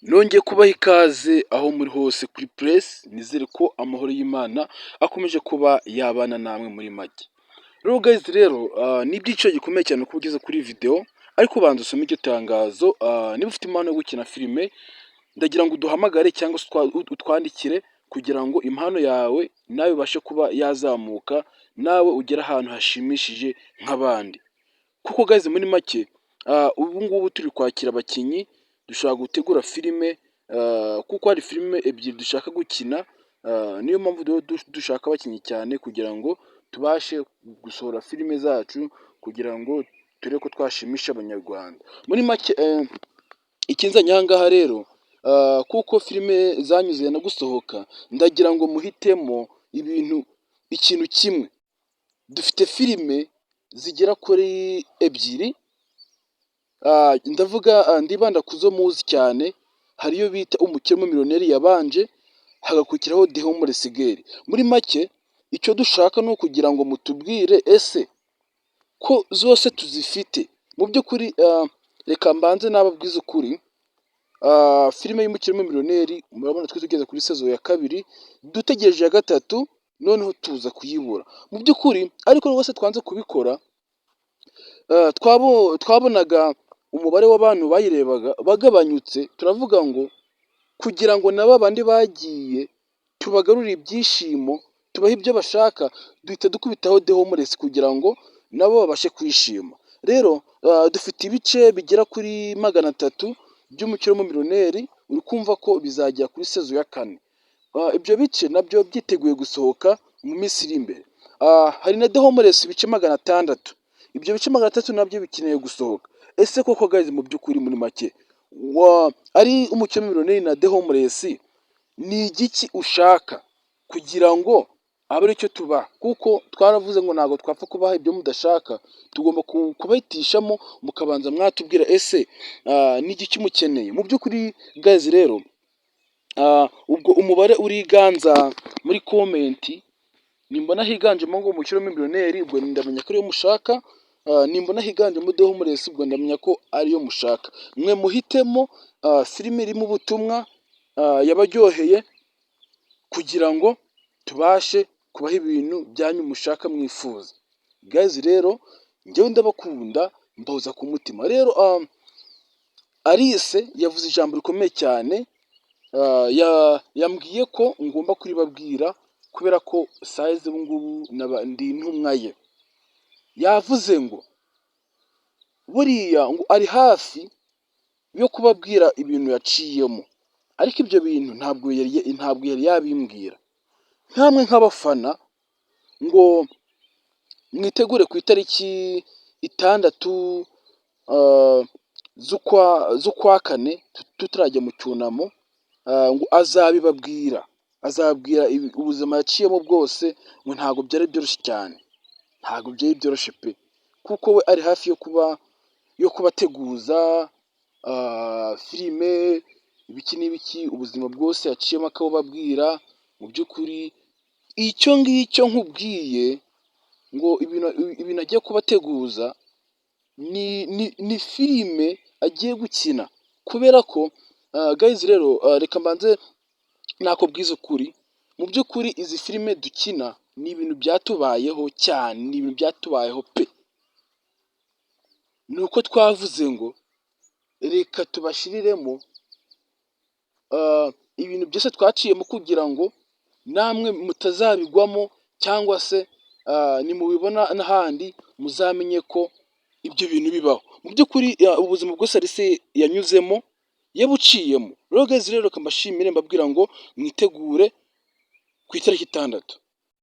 Nongeye kubaha ikaze aho muri hose kuri Press, nizere ko amahoro y'Imana akomeje kuba yabana namwe muri make. Rero guys ni ibyiciro gikomeye cyane kuba ugeze kuri video, ariko ubanza usome iryo tangazo. Niba ufite impano yo gukina filime, ndagira ngo uduhamagare cyangwa se utwandikire kugira ngo impano yawe nawe ibashe kuba yazamuka, nawe ugere ahantu hashimishije nk'abandi. Kuko guys muri make ubu ngubu turi kwakira abakinnyi, dushaka gutegura filime, kuko hari filime ebyiri dushaka gukina. Niyo mpamvu dushaka abakinnyi cyane kugira ngo tubashe gusohora filime zacu, kugira ngo turebe ko twashimisha abanyarwanda. Muri make ikinzanye aha ngaha rero, kuko filime zanyu zenda gusohoka, ndagira ngo muhitemo ikintu kimwe. Dufite filime zigera kuri ebyiri, ndibanda ku zo muzi cyane. Hari iyo bita umukire w'umumiliyoneri yabanje, hagakurikiraho The Homeless Girl. Muri make icyo dushaka ni ukugira ngo mutubwire ese ko zose tuzifite. Mu by'ukuri reka mbanze nababwize ukuri, filime y'umukire w'umumiliyoneri murabona twe tugeze kuri sezo ya kabiri, dutegereje ya gatatu, noneho tuza kuyibura mu by'ukuri. Ariko rwose twanze kubikora, twabonaga umubare w'abantu bayirebaga bagabanyutse, turavuga ngo kugira ngo na babandi bagiye tubagarurire ibyishimo, tubahe ibyo bashaka, duhita dukubitaho The Homeless kugira ngo nabo babashe kwishima. Rero dufite ibice bigera kuri 300 by'umukire w'umumiliyoneri, uri kumva ko bizajya kuri sezo ya 4. Ibyo bice nabyo byiteguye gusohoka mu minsi iri imbere. Hari na The Homeless ibice 600, ibyo bice 300 nabyo bikeneye gusohoka. Ese koko guys mu by'ukuri muri make ari umukire w'umumiliyoneri na The Homeless, ni igiki ushaka kugira ngo abe aricyo tubaha? Kuko twaravuze ngo ntabwo twapfa kubaha ibyo mudashaka, tugomba kubahitishamo mukabanza mwatubwira ese ni igiki mukeneye mu by'ukuri guys. Rero ubwo umubare uriganza muri komenti, nimbona higanjemo ngo umukire w'umumiliyoneri, ubwo ndamenya ko ariyo mushaka. Nimbona higanjemo The Homeless, ubwo ndamenya ko ariyo mushaka. Mwe muhitemo filime irimo ubutumwa, yabaryoheye, kugira ngo tubashe kubaha ibintu byanyu mushaka mwifuza. Guys rero njyewe ndabakunda, mbahoza ku mutima. Rero Alice yavuze ijambo rikomeye cyane, yambwiye ko ngomba kuribabwira kubera ko size ubu ngubu ndi intumwa ye. Yavuze ngo buriya ngo ari hafi yo kubabwira ibintu yaciyemo, ariko ibyo bintu ntabwo yari yabimbwira. Nkamwe nk'abafana ngo mwitegure ku itariki 6 z'ukwa 4, tutarajya mu cyunamo, ngo azabibabwira, ubuzima yaciyemo bwose, ngo ntabwo byari byoroshye cyane, ntabwo byari byoroshye pe, kuko we ari hafi yo kubateguza filime, ibiki n'ibiki, ubuzima bwose yaciyemo akababwira. Mu by'ukuri icyo ngicyo nkubwiye ngo ibintu agiye kubateguza ni filime agiye gukina, kubera ko guys rero reka mbanze nakubwiza ukuri. Mu by'ukuri izi filime dukina ni ibintu byatubayeho cyane, ni ibintu byatubayeho pe. ni uko twavuze ngo reka tubashyiriremo ibintu byose twaciyemo, kugira ngo namwe mutazabigwamo, cyangwa se nimubibona n'ahandi muzamenye ko ibyo bintu bibaho. Mu by'ukuri ubuzima bwose Alice yanyuzemo yabuciyemo. Rero guys rero reka mbashimire, mbabwira ngo mwitegure ku itariki 6.